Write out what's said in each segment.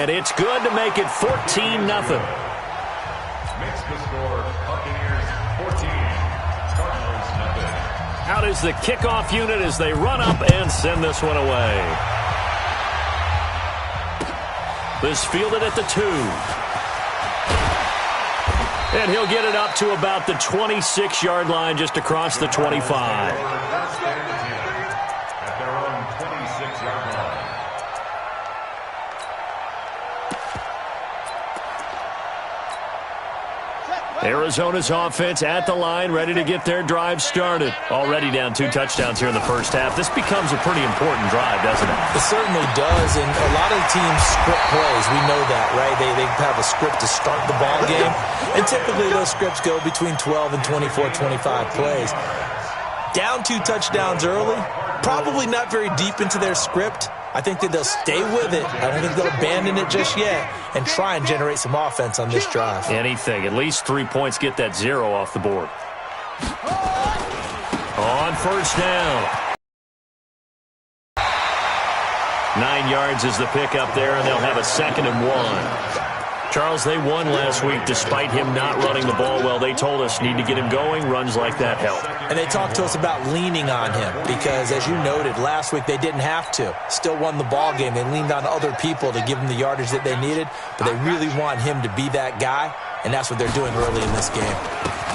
and it's good to make it 14-0. Makes the score Buccaneers 14, Cardinals nothing. Out is the kickoff unit as they run up and send this one away. This fielded at the 2. And he'll get it up to about the 26-yard line, just across the 25. At their own 26-yard line. Arizona's offense at the line, ready to get their drive started. Already down 2 touchdowns here in the first half. This becomes a pretty important drive, doesn't it? It certainly does, and a lot of the teams script plays. We know that, right? They have a script to start the ball game, and typically those scripts go between 12 and 24, 25 plays. Down 2 touchdowns early, probably not very deep into their script. I think that they'll stay with it. I don't think they'll abandon it just yet and try and generate some offense on this drive. Anything. At least 3 points, get that 0 off the board. On first down. 9 yards is the pickup there, and they'll have a 2nd and 1. Charles, they won last week despite him not running the ball well. They told us need to get him going. Runs like that help. And they talked to us about leaning on him because, as you noted, last week they didn't have to. Still won the ball game. They leaned on other people to give them the yardage that they needed, but they really want him to be that guy, and that's what they're doing early in this game.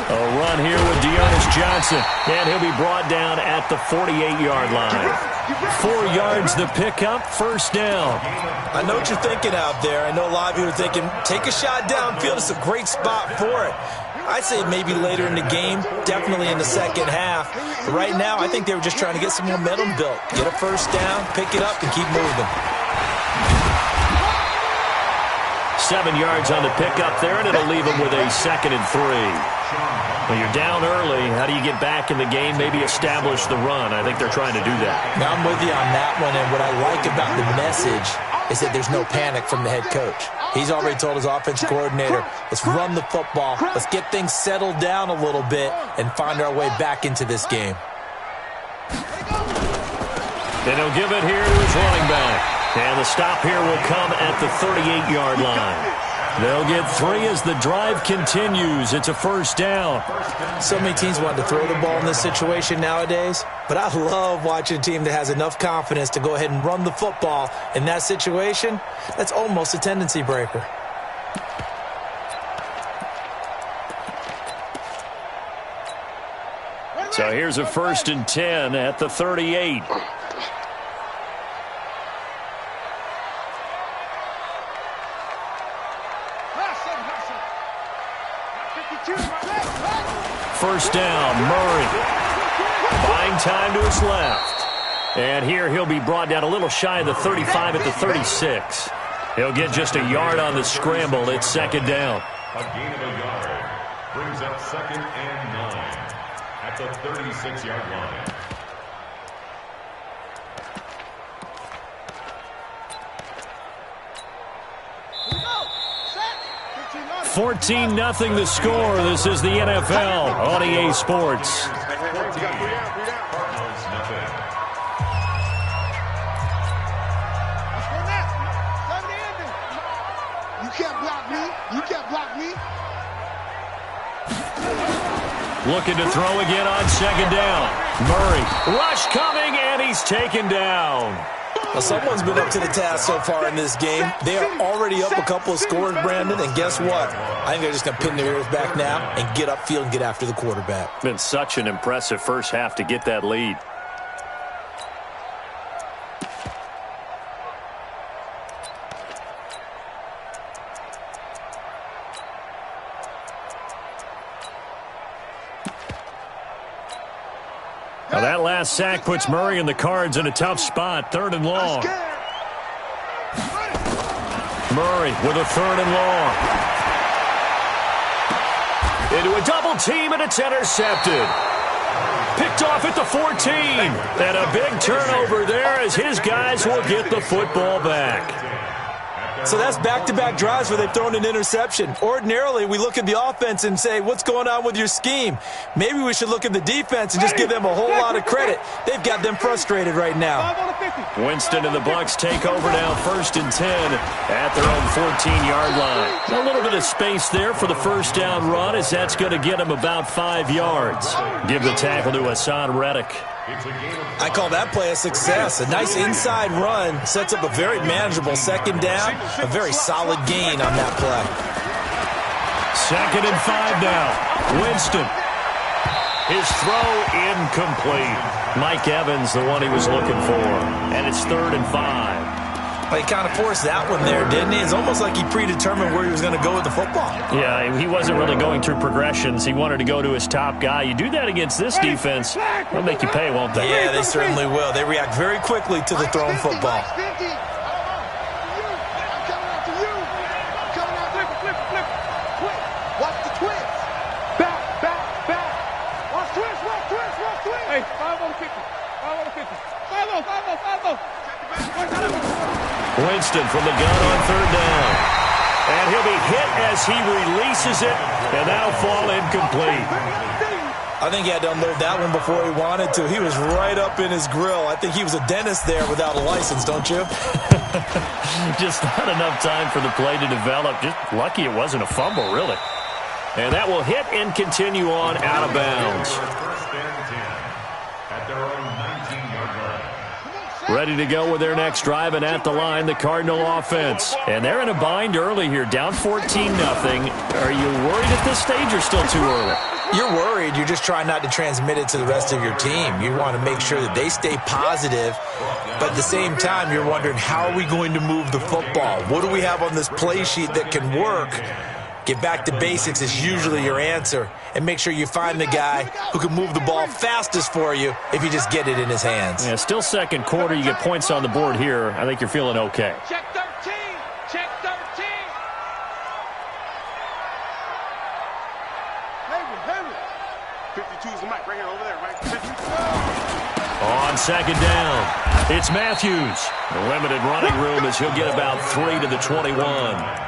A run here with Dearness Johnson, and he'll be brought down at the 48-yard line. 4 yards the pickup, first down. I know what you're thinking out there. I know a lot of you are thinking, take a shot downfield. It's a great spot for it. I'd say maybe later in the game, definitely in the second half. But right now, I think they were just trying to get some momentum built. Get a first down, pick it up, and keep moving. 7 yards on the pickup there, and it'll leave them with a 2nd and 3. When you're down early, how do you get back in the game, maybe establish the run? I think they're trying to do that. Now, I'm with you on that one, and what I like about the message is that there's no panic from the head coach. He's already told his offensive coordinator, let's run the football, let's get things settled down a little bit, and find our way back into this game. And he'll give it here to his running back. And the stop here will come at the 38-yard line. They'll get 3 as the drive continues. It's a first down. So many teams want to throw the ball in this situation nowadays, but I love watching a team that has enough confidence to go ahead and run the football in that situation. That's almost a tendency breaker. So here's a 1st and 10 at the 38. First down, Murray. Buying time to his left. And here he'll be brought down a little shy of the 35 at the 36. He'll get just a yard on the scramble. It's 2nd down. A gain of a yard brings up 2nd and 9 at the 36-yard line. 14-0 the score. This is the NFL on EA Sports. You can't block me. You can't block me. Looking to throw again on 2nd down. Murray, rush coming, and he's taken down. Well, someone's been up to the task so far in this game. They are already up a couple of scores, Brandon, and guess what? I think they're just going to pin their ears back now and get upfield and get after the quarterback. Been such an impressive first half to get that lead. Now that last sack puts Murray and the Cards in a tough spot. 3rd and long. Murray with a 3rd and long. Into a double team, and it's intercepted. Picked off at the 14. And a big turnover there as his guys will get the football back. So that's back-to-back drives where they've thrown an interception. Ordinarily, we look at the offense and say, what's going on with your scheme? Maybe we should look at the defense and just give them a whole lot of credit. They've got them frustrated right now. 5 on the 15. Winston and the Bucs take over now, 1st and 10 at their own 14-yard line. A little bit of space there for the first down run, as that's going to get him about 5 yards. Give the tackle to Hassan Reddick. I call that play a success. A nice inside run sets up a very manageable second down. A very solid gain on that play. 2nd and 5 now. Winston. His throw incomplete. Mike Evans, the one he was looking for. And it's 3rd and 5. Well, he kind of forced that one there, didn't he? It's almost like he predetermined where he was going to go with the football. Yeah, he wasn't really going through progressions. He wanted to go to his top guy. You do that against this defense, they'll make you pay, won't they? Yeah, they certainly will. They react very quickly to the thrown football. Winston from the gun on 3rd down. And he'll be hit as he releases it, and that'll fall incomplete. I think he had to unload that one before he wanted to. He was right up in his grill. I think he was a dentist there without a license, don't you? Just not enough time for the play to develop. Just lucky it wasn't a fumble, really. And that will hit and continue on out of bounds. Ready to go with their next drive, and at the line, the Cardinal offense. And they're in a bind early here, down 14-0. Are you worried at this stage or still too early? You're worried. You're just trying not to transmit it to the rest of your team. You want to make sure that they stay positive, but at the same time, you're wondering, how are we going to move the football? What do we have on this play sheet that can work? Get back to basics is usually your answer, and make sure you find the guy who can move the ball fastest for you if you just get it in his hands. Yeah, still second quarter. You get points on the board here. I think you're feeling okay. Check 13. Check 13. Heavy. 52 is the mic right here, over there, right? 52. On 2nd down, it's Matthews. The limited running room as he'll get about 3 to the 21.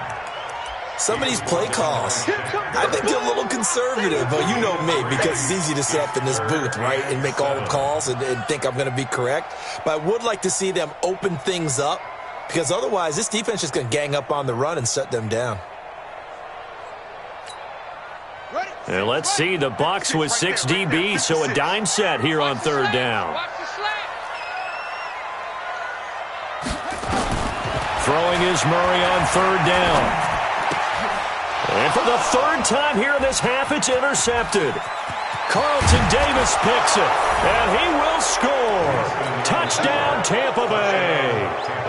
Some of these play calls, I think they're a little conservative, but you know me, because it's easy to sit up in this booth, right, and make all the calls and think I'm going to be correct. But I would like to see them open things up, because otherwise this defense is going to gang up on the run and shut them down. And let's see, the Bucs with 6 DBs, so a dime set here on 3rd down. Throwing is Murray on 3rd down. And for the 3rd time here in this half, it's intercepted. Carlton Davis picks it, and he will score. Touchdown, Tampa Bay.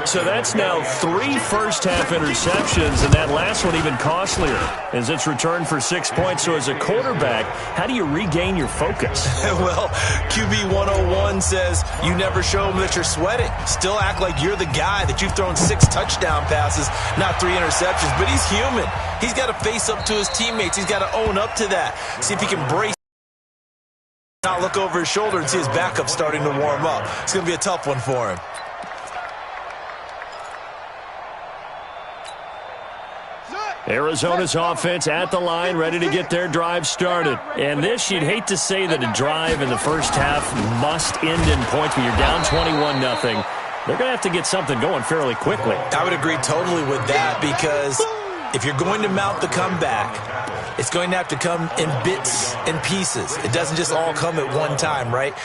So that's now 3 first-half interceptions, and that last one even costlier as it's returned for 6 points. So as a quarterback, how do you regain your focus? Well, QB 101 says you never show them that you're sweating. Still act like you're the guy, that you've thrown 6 touchdown passes, not 3 interceptions. But he's human. He's got to face up to his teammates. He's got to own up to that. See if he can brace, not look over his shoulder and see his backup starting to warm up. It's going to be a tough one for him. Arizona's offense at the line, ready to get their drive started. And this, you'd hate to say that a drive in the first half must end in points when you're down 21-0. They're going to have to get something going fairly quickly. I would agree totally with that, because if you're going to mount the comeback, it's going to have to come in bits and pieces. It doesn't just all come at one time, right?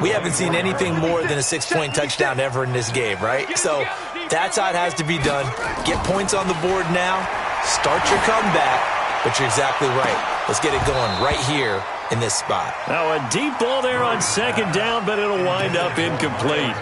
We haven't seen anything more than a 6-point touchdown ever in this game, right? So that's how it has to be done. Get points on the board now. Start your comeback, but you're exactly right. Let's get it going right here in this spot. Now a deep ball there on 2nd down, but it'll wind up incomplete.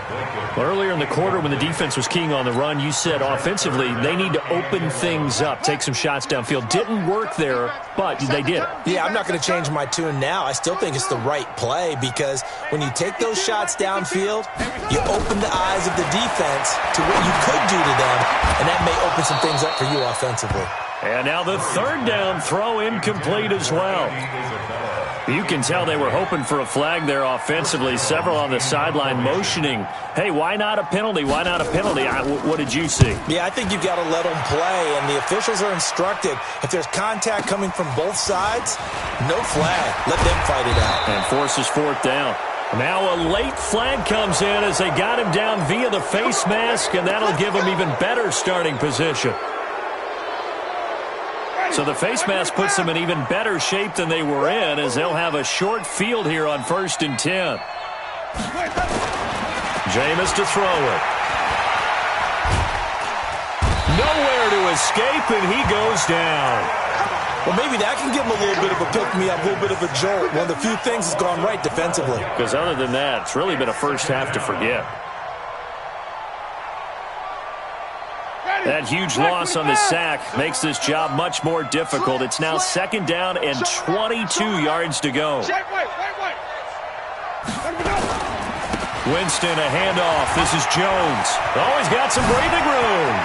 Earlier in the quarter when the defense was keying on the run, you said offensively they need to open things up, take some shots downfield. Didn't work there, but they did. Yeah, I'm not going to change my tune now. I still think it's the right play, because when you take those shots downfield, you open the eyes of the defense to what you could do to them, and that may open some things up for you offensively. And now the 3rd down throw incomplete as well. You can tell they were hoping for a flag there offensively. Several on the sideline motioning, hey, why not a penalty? Why not a penalty? What did you see? Yeah, I think you've got to let them play, and the officials are instructed, if there's contact coming from both sides, no flag. Let them fight it out. And forces 4th down. Now a late flag comes in as they got him down via the face mask, and that'll give him even better starting position. So the face mask puts them in even better shape than they were in, as they'll have a short field here on 1st and 10. Jameis to throw it. Nowhere to escape, and he goes down. Well, maybe that can give him a little bit of a pick-me-up, a little bit of a jolt. One of the few things that's gone right defensively. Because other than that, it's really been a first half to forget. That huge loss on the sack makes this job much more difficult. It's now 2nd down and 22 yards to go. Winston, a handoff. This is Jones. Oh, he's got some breathing room.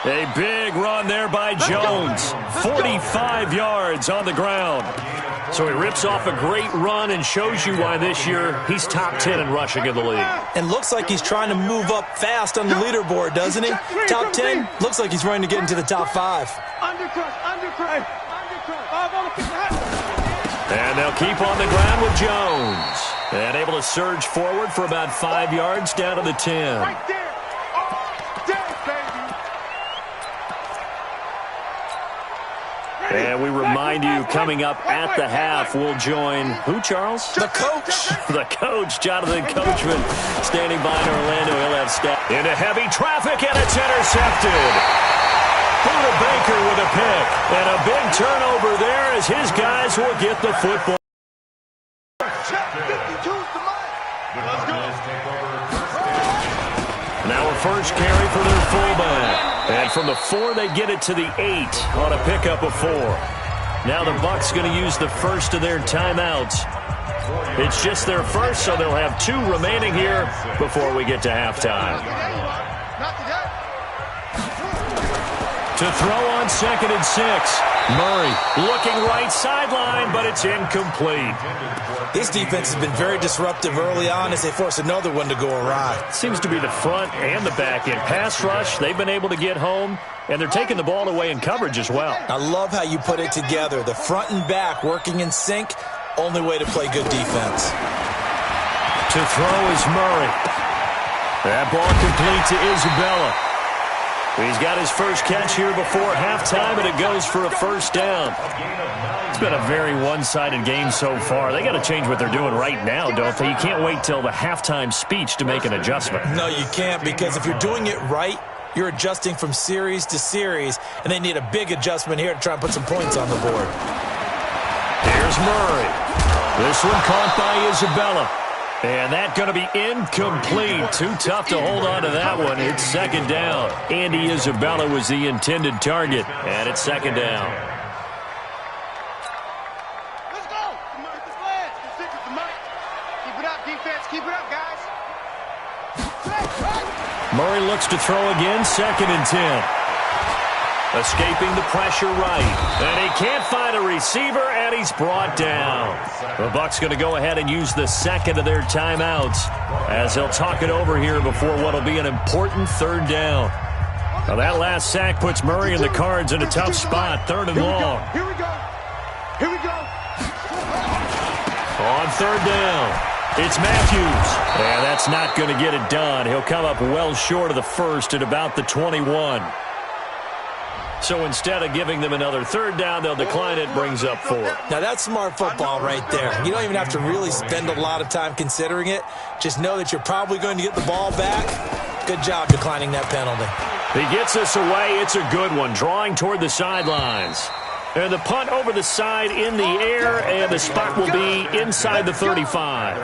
A big run there by Jones. 45 yards on the ground. So he rips off a great run and shows you why this year he's top 10 in rushing in the league. And looks like he's trying to move up fast on the leaderboard, doesn't he? Top 10, looks like he's running to get into the top 5. And they'll keep on the ground with Jones. And able to surge forward for about 5 yards down to the 10. Right there. And we remind you, coming up at the half, we'll join who, Charles? The coach. The coach, Jonathan Coachman, standing by in Orlando. He'll have stat. Into heavy traffic, and it's intercepted. Buda Baker with a pick. And a big turnover there as his guys will get the football. Now a first carry for their fullback. And from the 4, they get it to the 8 on a pickup of 4. Now the Bucs going to use the first of their timeouts. It's just their first, so they'll have 2 remaining here before we get to halftime. To throw on 2nd and 6. Murray looking right sideline, but it's incomplete. This defense has been very disruptive early on as they force another one to go awry. Seems to be the front and the back end. Pass rush, they've been able to get home, and they're taking the ball away in coverage as well. I love how you put it together. The front and back working in sync, only way to play good defense. To throw is Murray. That ball complete to Isabella. He's got his first catch here before halftime, and it goes for a first down. It's been a very one-sided game so far. They got to change what they're doing right now, don't they? You can't wait till the halftime speech to make an adjustment. No, you can't, because if you're doing it right, you're adjusting from series to series, and they need a big adjustment here to try and put some points on the board. Here's Murray. This one caught by Isabella. And that going to be incomplete. Too tough to hold on to that one. It's 2nd down. Andy Isabella was the intended target. And it's 2nd down. Let's go. Keep it up, defense. Keep it up, guys. Murray looks to throw again. 2nd and 10. Escaping the pressure right. And he can't find a receiver, and he's brought down. The Bucs going to go ahead and use the 2nd of their timeouts as they'll talk it over here before what will be an important 3rd down. Now that last sack puts Murray and the Cards in a tough spot, 3rd and long. Here we go. Here we go. On 3rd down, it's Matthews. And that's not going to get it done. He'll come up well short of the first at about the 21. So instead of giving them another 3rd down, they'll decline it, brings up 4. Now that's smart football right there. You don't even have to really spend a lot of time considering it. Just know that you're probably going to get the ball back. Good job declining that penalty. He gets us away. It's a good one, drawing toward the sidelines. And the punt over the side in the air, and the spot will be inside the 35.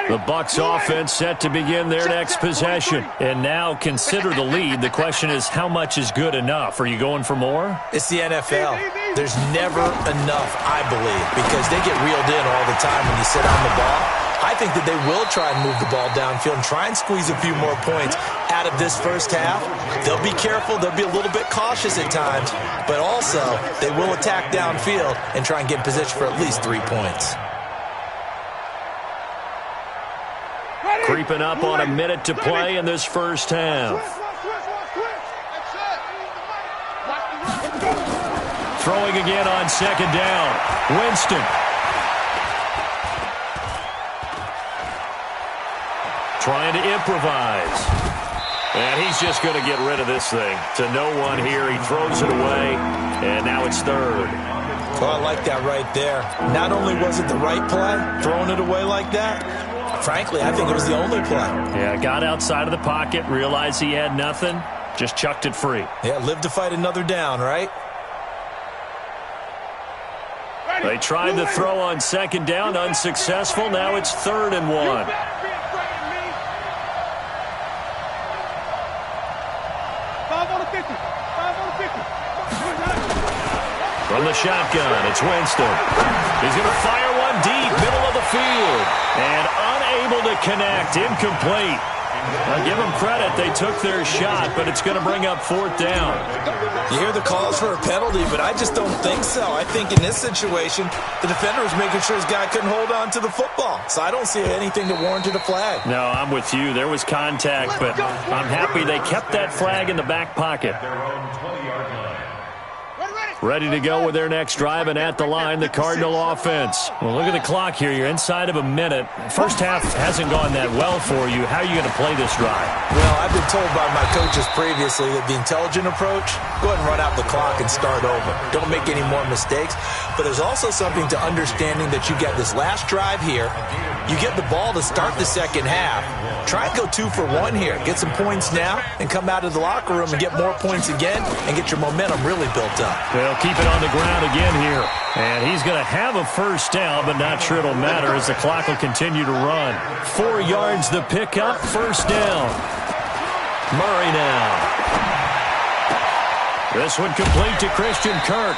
The Bucs offense set to begin their next possession. And now consider the lead. The question is, how much is good enough? Are you going for more? It's the NFL. There's never enough, I believe, because they get reeled in all the time when you sit on the ball. I think that they will try and move the ball downfield and try and squeeze a few more points out of this first half. They'll be careful. They'll be a little bit cautious at times, but also they will attack downfield and try and get in position for at least 3 points. Creeping up on a minute to play in this first half. throwing again on second down. Winston. Trying to improvise. And he's just going to get rid of this thing. To no one here. He throws it away. And now it's third. Well, I like that right there. Not only was it the right play, throwing it away like that, frankly, I think it was the only play. Yeah, got outside of the pocket, realized he had nothing, just chucked it free. Yeah, live to fight another down, right? They tried to throw on second down, unsuccessful. Now it's 3rd and 1. From the shotgun, it's Winston. He's going to fire one deep, middle of the field. And unable to connect, incomplete. Now, give them credit, they took their shot, but it's going to bring up 4th down. You hear the calls for a penalty, but I just don't think so. I think in this situation, the defender was making sure his guy couldn't hold on to the football. So I don't see anything that warranted a flag. No, I'm with you. There was contact, but I'm happy they kept that flag in the back pocket. Ready to go with their next drive, and at the line, the Cardinal offense. Well, look at the clock here. You're inside of a minute. First half hasn't gone that well for you. How are you going to play this drive? Well, I've been told by my coaches previously that the intelligent approach, go ahead and run out the clock and start over. Don't make any more mistakes. But there's also something to understanding that you get this last drive here. You get the ball to start the second half. Try and go 2 for 1 here. Get some points now and come out of the locker room and get more points again and get your momentum really built up. They'll keep it on the ground again here. And he's going to have a first down, but not sure it'll matter as the clock will continue to run. 4 yards the pickup, first down. Murray now. This one complete to Christian Kirk.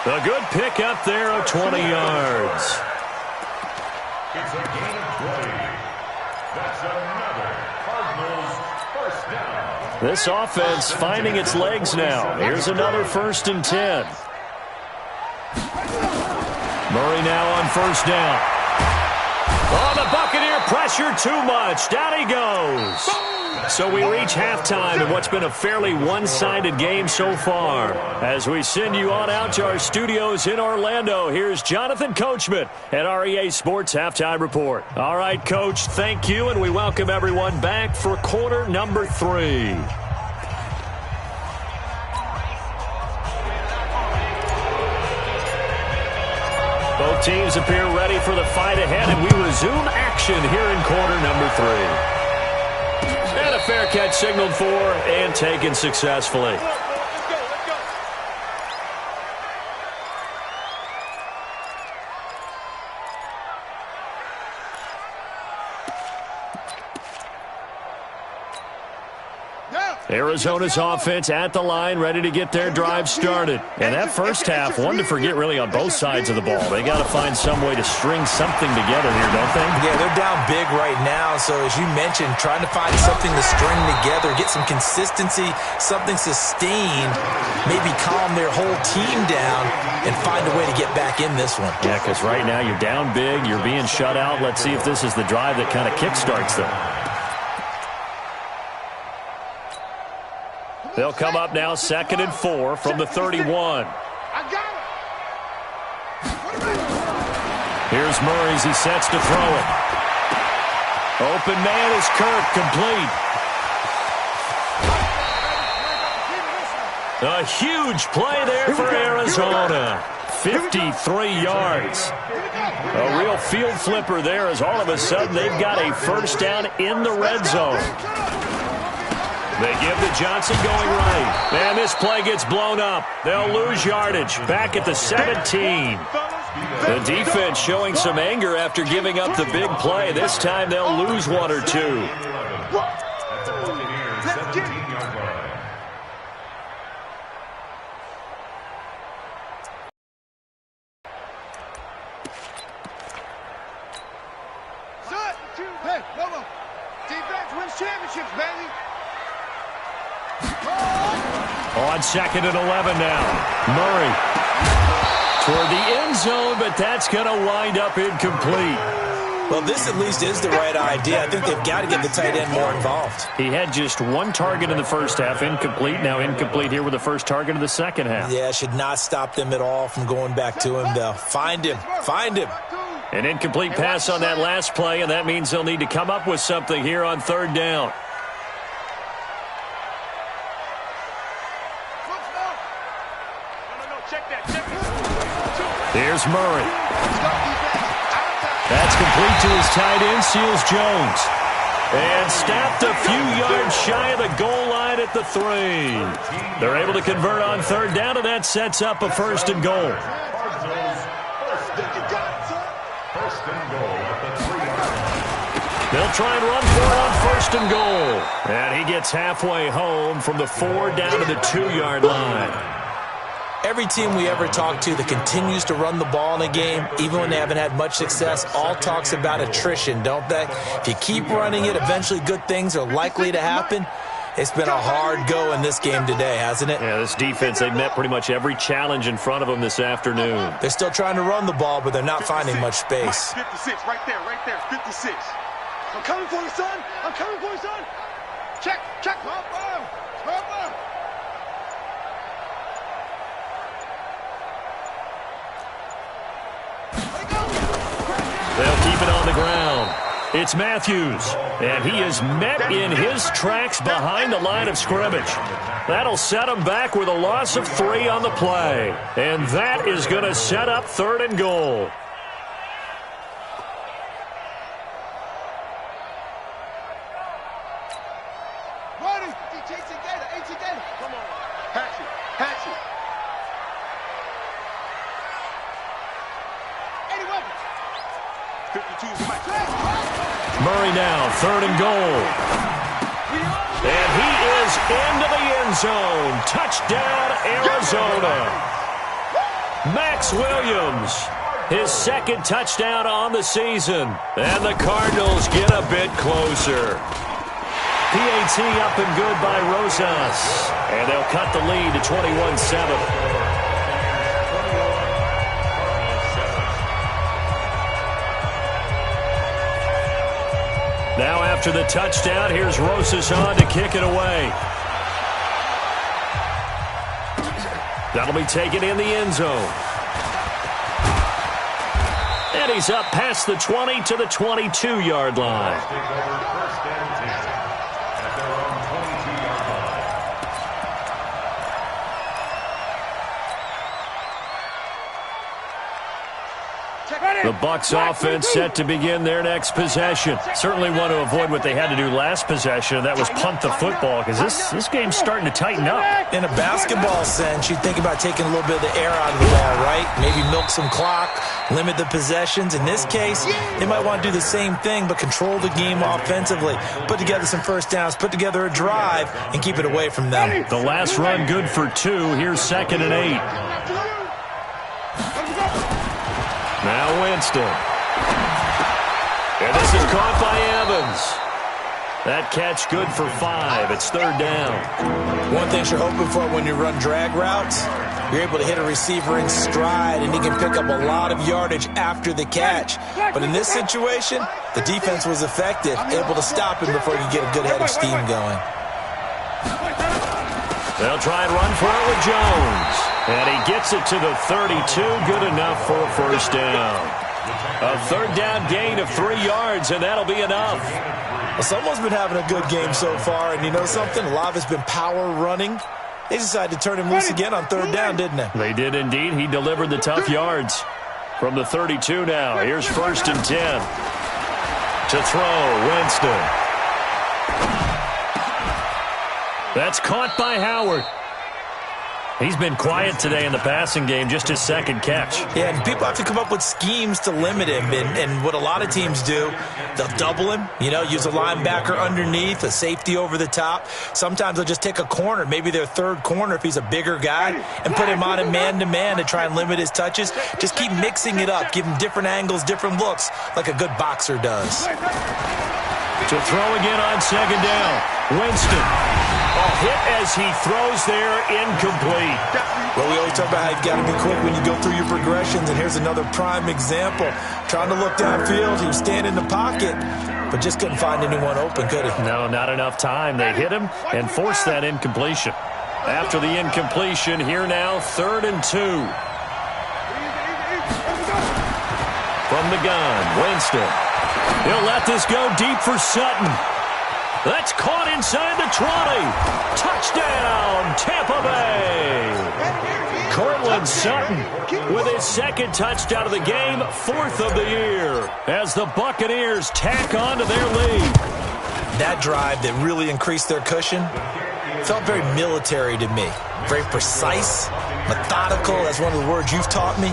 A good pickup there of 20 yards. It's a gain of 20. That's another Cardinals first down. This offense finding its legs now. Here's another 1st and 10. Murray now on first down. Oh, the Buccaneer pressure too much. Down he goes. So we reach halftime in what's been a fairly one-sided game so far. As we send you on out to our studios in Orlando, here's Jonathan Coachman at REA Sports Halftime Report. All right, Coach, thank you, and we welcome everyone back for quarter number 3. Both teams appear ready for the fight ahead, and we resume action here in quarter number 3. And a fair catch signaled for and taken successfully. Arizona's offense at the line, ready to get their drive started. And that first half, one to forget really on both sides of the ball. They got to find some way to string something together here, don't they? Yeah, they're down big right now. So as you mentioned, trying to find something to string together, get some consistency, something sustained, maybe calm their whole team down and find a way to get back in this one. Yeah, because right now you're down big, you're being shut out. Let's see if this is the drive that kind of kickstarts them. They'll come up now 2nd and 4 from the 31. Here's Murray as he sets to throw it. Open man is Kirk, complete. A huge play there for Arizona. 53 yards. A real field flipper there as all of a sudden they've got a first down in the red zone. They give to Johnson going right. And this play gets blown up. They'll lose yardage. Back at the 17. The defense showing some anger after giving up the big play. This time they'll lose 1 or 2. That's a Buccaneers 17-yard line. Hey, Lobo. Defense wins championships, baby. On 2nd and 11 now. Murray toward the end zone, but that's going to wind up incomplete. Well, this at least is the right idea. I think they've got to get the tight end more involved. He had just one target in the first half, incomplete. Now incomplete here with the first target of the second half. Yeah, should not stop them at all from going back to him, though. Find him. Find him. An incomplete pass on that last play, and that means they'll need to come up with something here on third down. Here's Murray. That's complete to his tight end, Seals Jones. And snapped a few yards shy of the goal line at the 3. They're able to convert on third down, and that sets up a first and goal. They'll try and run for it on first and goal. And he gets halfway home from the 4 down to the 2-yard line. Every team we ever talk to that continues to run the ball in a game, even when they haven't had much success, all talks about attrition, don't they? If you keep running it, eventually good things are likely to happen. It's been a hard go in this game today, hasn't it? Yeah, this defense, they've met pretty much every challenge in front of them this afternoon. They're still trying to run the ball, but they're not finding much space. 56, right there, 56. I'm coming for you, son. I'm coming for you, son. Check. Small ball. They'll keep it on the ground. It's Matthews, and he is met in his tracks behind the line of scrimmage. That'll set him back with a loss of 3 on the play. And that is going to set up third and goal. Ready. 18 Gator. Come on. Hatchet. Murray now, third and goal. And he is into the end zone. Touchdown, Arizona. Max Williams, his second touchdown on the season. And the Cardinals get a bit closer. PAT up and good by Rosas. And they'll cut the lead to 21-7. Now after the touchdown, here's Rosas on to kick it away. That'll be taken in the end zone. And he's up past the 20 to the 22-yard line. The Bucs offense set to begin their next possession. Certainly want to avoid what they had to do last possession. That was punt the football, because this game's starting to tighten up. In a basketball sense, you think about taking a little bit of the air out of the ball, right? Maybe milk some clock, limit the possessions. In this case, they might want to do the same thing, but control the game offensively. Put together some first downs, put together a drive, and keep it away from them. The last run good for 2. Here's 2nd and 8. Now Winston. And this is caught by Evans. That catch good for 5. It's third down. One thing you're hoping for when you run drag routes, you're able to hit a receiver in stride, and he can pick up a lot of yardage after the catch. But in this situation, the defense was effective, able to stop him before you get a good head of steam going. They'll try and run for it with Jones. And he gets it to the 32. Good enough for a first down. A third down gain of 3 yards, and that'll be enough. Well, someone's been having a good game so far, and you know something? A lot of it's been power running. They decided to turn him loose again on third down, didn't they? They did indeed. He delivered the tough yards. From the 32 now, here's 1st and 10. To throw, Winston. That's caught by Howard. He's been quiet today in the passing game, just his second catch. Yeah, and people have to come up with schemes to limit him. And what a lot of teams do, they'll double him, use a linebacker underneath, a safety over the top. Sometimes they'll just take a corner, maybe their third corner if he's a bigger guy, and put him on him man-to-man to try and limit his touches. Just keep mixing it up, give him different angles, different looks, like a good boxer does. To throw again on 2nd down. Winston. A hit as he throws there, incomplete. Well, we always talk about how you've got to be quick when you go through your progressions, and here's another prime example. Trying to look downfield, he was standing in the pocket, but just couldn't find anyone open, could he? No, not enough time. They hit him and forced that incompletion. After the incompletion, here now, 3rd and 2. From the gun, Winston. He'll let this go deep for Sutton. That's caught inside the 20. Touchdown, Tampa Bay. Cortland Sutton with his 2nd touchdown of the game, 4th of the year, as the Buccaneers tack on to their lead. That drive that really increased their cushion felt very military to me. Very precise, methodical. That's one of the words you've taught me.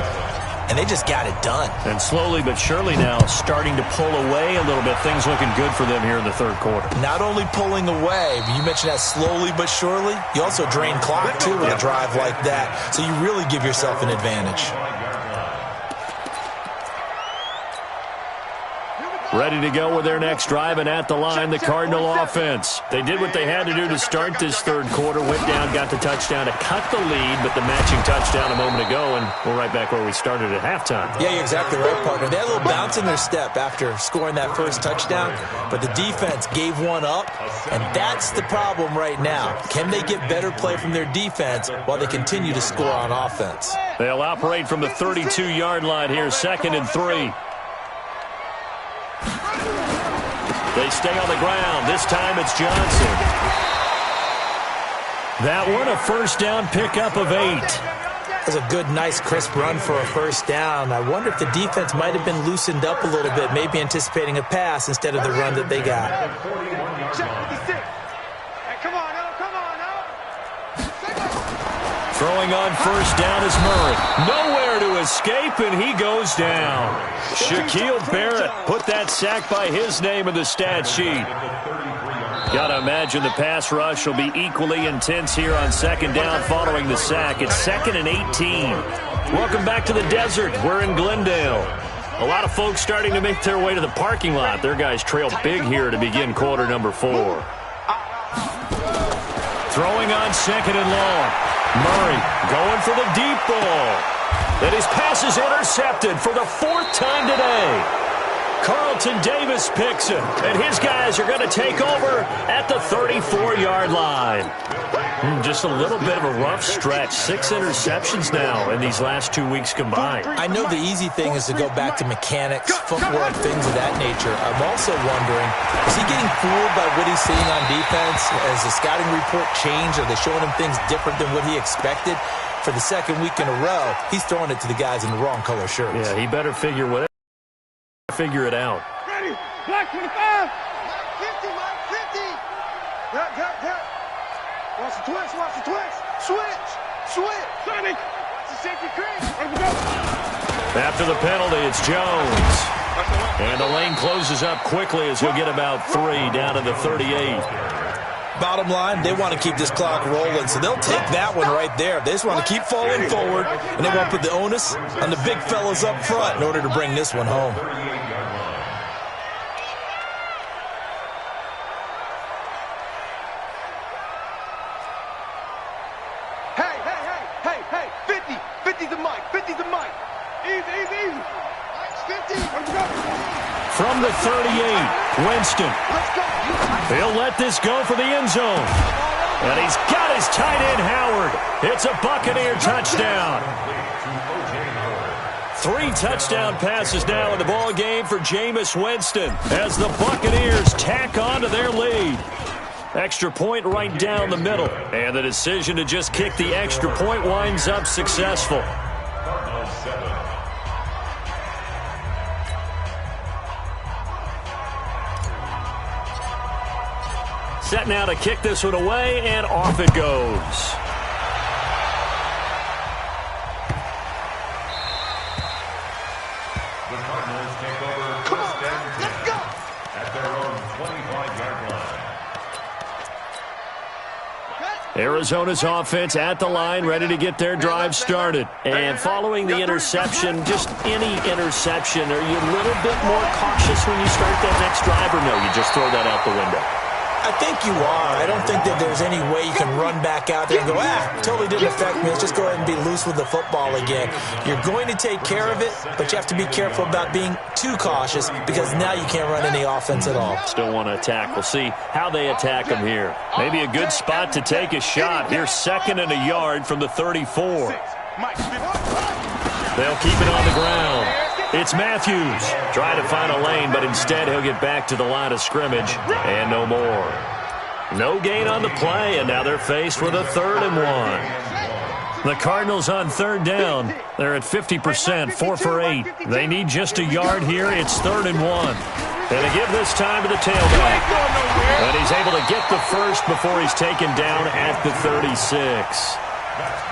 And they just got it done. And slowly but surely now starting to pull away a little bit. Things looking good for them here in the 3rd quarter. Not only pulling away, but you mentioned that slowly but surely. You also drain clock, too, with a drive like that. So you really give yourself an advantage. Ready to go with their next drive, and at the line, the Cardinal offense. They did what they had to do to start this 3rd quarter. Went down, got the touchdown to cut the lead, but the matching touchdown a moment ago, and we're right back where we started at halftime. Yeah, you're exactly right, partner. They had a little bounce in their step after scoring that first touchdown, but the defense gave one up, and that's the problem right now. Can they get better play from their defense while they continue to score on offense? They'll operate from the 32-yard line here, 2nd and 3. They stay on the ground. This time it's Johnson. That one, a first down pickup of 8. That was a good, nice, crisp run for a first down. I wonder if the defense might have been loosened up a little bit, maybe anticipating a pass instead of the run that they got. Throwing on first down is Murray. Nowhere to escape, and he goes down. Shaquille Barrett put that sack by his name in the stat sheet. Got to imagine the pass rush will be equally intense here on 2nd down following the sack. It's 2nd and 18. Welcome back to the desert. We're in Glendale. A lot of folks starting to make their way to the parking lot. Their guys trail big here to begin quarter number 4. Throwing on 2nd and long. Murray going for the deep ball. And his pass is intercepted for the 4th time today. Carlton Davis picks it, and his guys are going to take over at the 34-yard line. Just a little bit of a rough stretch. 6 interceptions now in these last 2 weeks combined. I know the easy thing is to go back to mechanics, footwork, things of that nature. I'm also wondering, is he getting fooled by what he's seeing on defense? Has the scouting report changed? Are they showing him things different than what he expected? For the 2nd week in a row, he's throwing it to the guys in the wrong color shirts. Yeah, he better figure it out. Ready, black 25. Mike 50, Mike 50. Cut. Watch the twist. Switch. Sonic. Watch the safety crease. Ready to go. After the penalty, it's Jones. And the lane closes up quickly as he'll get about 3 down to the 38. Bottom line, they want to keep this clock rolling, so they'll take that one right there. They just want to keep falling forward, and they want to put the onus on the big fellas up front in order to bring this one home. Hey, 50's the mic. Easy. Mike's 50. Let's go. From the 38, Winston. Let's go. He'll let this go for the end zone. And he's got his tight end, Howard. It's a Buccaneer touchdown. 3 touchdown passes now in the ball game for Jameis Winston as the Buccaneers tack on to their lead. Extra point right down the middle. And the decision to just kick the extra point winds up successful. Set now to kick this one away, and off it goes. The Cardinals take over first and 10 at their own 25-yard line. Arizona's offense at the line, ready to get their drive started. And following the interception, just any interception, are you a little bit more cautious when you start that next drive, or no, you just throw that out the window? I think you are. I don't think that there's any way you can run back out there and go, totally didn't affect me. Let's just go ahead and be loose with the football again. You're going to take care of it, but you have to be careful about being too cautious because now you can't run any offense at all. Still want to attack. We'll see how they attack him here. Maybe a good spot to take a shot. Here's 2nd and a yard from the 34. They'll keep it on the ground. It's Matthews trying to find a lane, but instead he'll get back to the line of scrimmage and no more. No gain on the play, and now they're faced with a 3rd and 1. The Cardinals on 3rd down. They're at 50%, 4 for 8. They need just a yard here. It's 3rd and 1. And they give this time to the tailback. And he's able to get the first before he's taken down at the 36.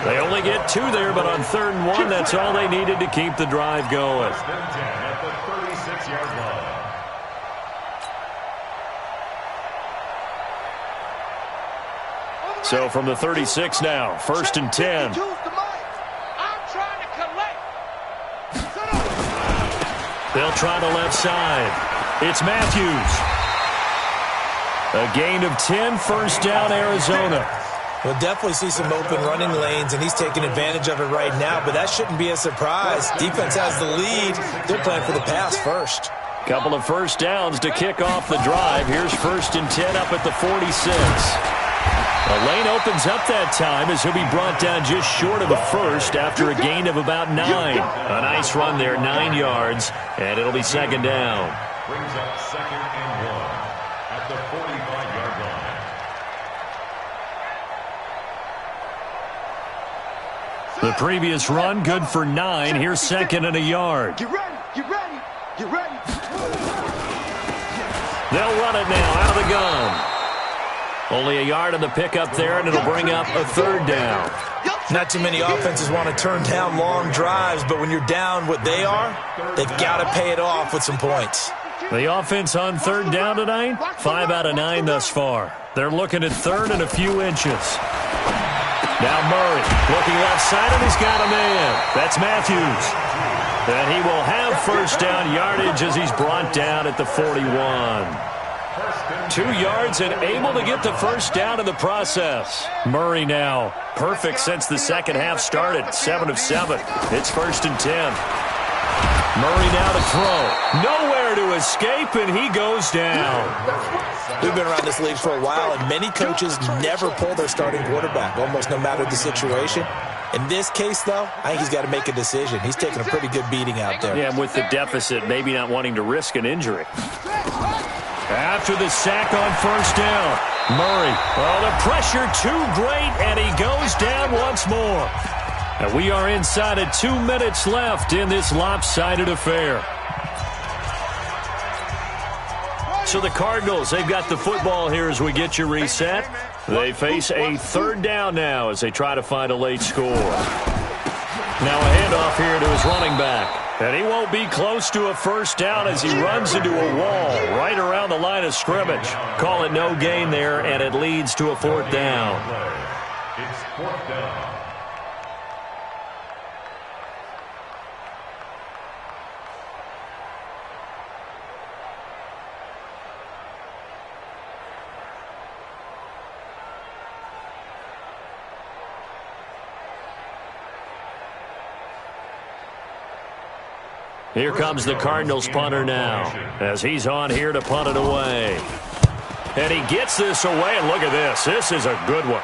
They only get 2 there, but on 3rd and 1, that's all they needed to keep the drive going. At the 36-yard line. So from the 36 now, 1st and 10. They'll try the left side. It's Matthews. A gain of 10, 1st down, Arizona. We'll definitely see some open running lanes, and he's taking advantage of it right now, but that shouldn't be a surprise. Defense has the lead. They're playing for the pass first. Couple of 1st downs to kick off the drive. Here's 1st and 10 up at the 46. The lane opens up that time as he'll be brought down just short of the first after a gain of about 9. A nice run there, 9 yards, and it'll be 2nd down. Brings up 2nd and 1 at the 45-yard line. The previous run, good for 9. Here's 2nd and a yard. Get ready, get ready, get ready. They'll run it now out of the gun. Only a yard on the pickup there, and it'll bring up a 3rd down. Not too many offenses want to turn down long drives, but when you're down what they are, they've got to pay it off with some points. The offense on 3rd down tonight, 5 out of 9 thus far. They're looking at 3rd and a few inches. Now Murray looking left side, and he's got a man. That's Matthews. And he will have 1st down yardage as he's brought down at the 41. 2 yards and able to get the 1st down in the process. Murray now perfect since the second half started. 7 of 7. It's 1st and 10. Murray now to throw. Nowhere to escape, and he goes down. We've been around this league for a while, and many coaches never pull their starting quarterback, almost no matter the situation. In this case, though, I think he's got to make a decision. He's taking a pretty good beating out there. Yeah, with the deficit, maybe not wanting to risk an injury. After the sack on 1st down, Murray. Oh, the pressure too great, and he goes down once more. And we are inside of 2 minutes left in this lopsided affair. So the Cardinals, they've got the football here as we get you reset. They face a 3rd down now as they try to find a late score. Now a handoff here to his running back. And he won't be close to a 1st down as he runs into a wall right around the line of scrimmage. Call it no gain there, and it leads to a 4th down. It's 4th down. Here comes the Cardinals punter now as he's on here to punt it away. And he gets this away, and look at this. This is a good one.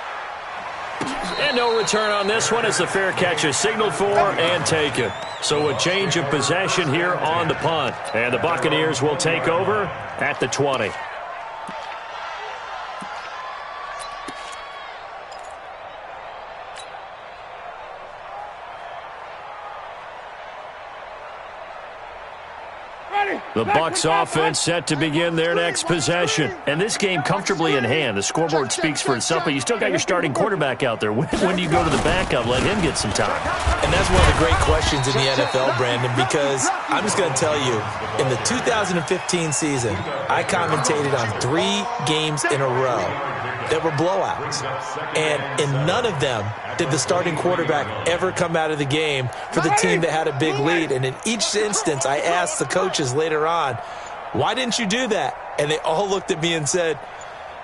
And no return on this one as the fair catch is signaled for and taken. So a change of possession here on the punt. And the Buccaneers will take over at the 20. The Bucs offense set to begin their next possession. And this game comfortably in hand. The scoreboard speaks for itself, but you still got your starting quarterback out there. When do you go to the backup, let him get some time? And that's one of the great questions in the NFL, Brandon, because I'm just going to tell you, in the 2015 season, I commentated on 3 games in a row that were blowouts. And in none of them did the starting quarterback ever come out of the game for the team that had a big lead. And in each instance, I asked the coaches later on, why didn't you do that? And they all looked at me and said,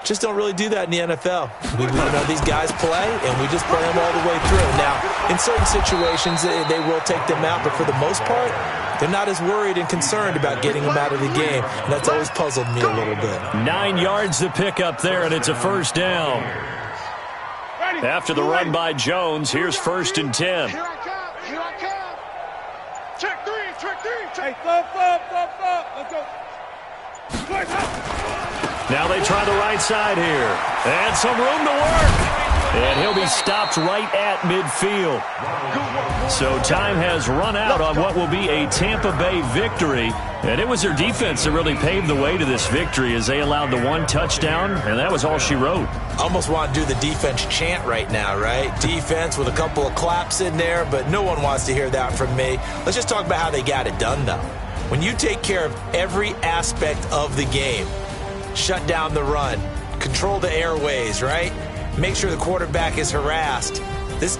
Just don't really do that in the NFL. We know these guys play, and we just play them all the way through. Now, in certain situations, they will take them out, but for the most part, they're not as worried and concerned about getting them out of the game, and that's always puzzled me a little bit. 9 yards to pick up there, and it's a first down. After the run by Jones, here's 1st and 10. Here I come. Here I come. Check three. Check three. Check. Hey, flop. Let's go. Slice up. Now they try the right side here. And some room to work. And he'll be stopped right at midfield. So time has run out on what will be a Tampa Bay victory. And it was their defense that really paved the way to this victory as they allowed the 1 touchdown, and that was all she wrote. Almost want to do the defense chant right now, right? Defense with a couple of claps in there, but no one wants to hear that from me. Let's just talk about how they got it done, though. When you take care of every aspect of the game, shut down the run, control the airways, right? Make sure the quarterback is harassed. This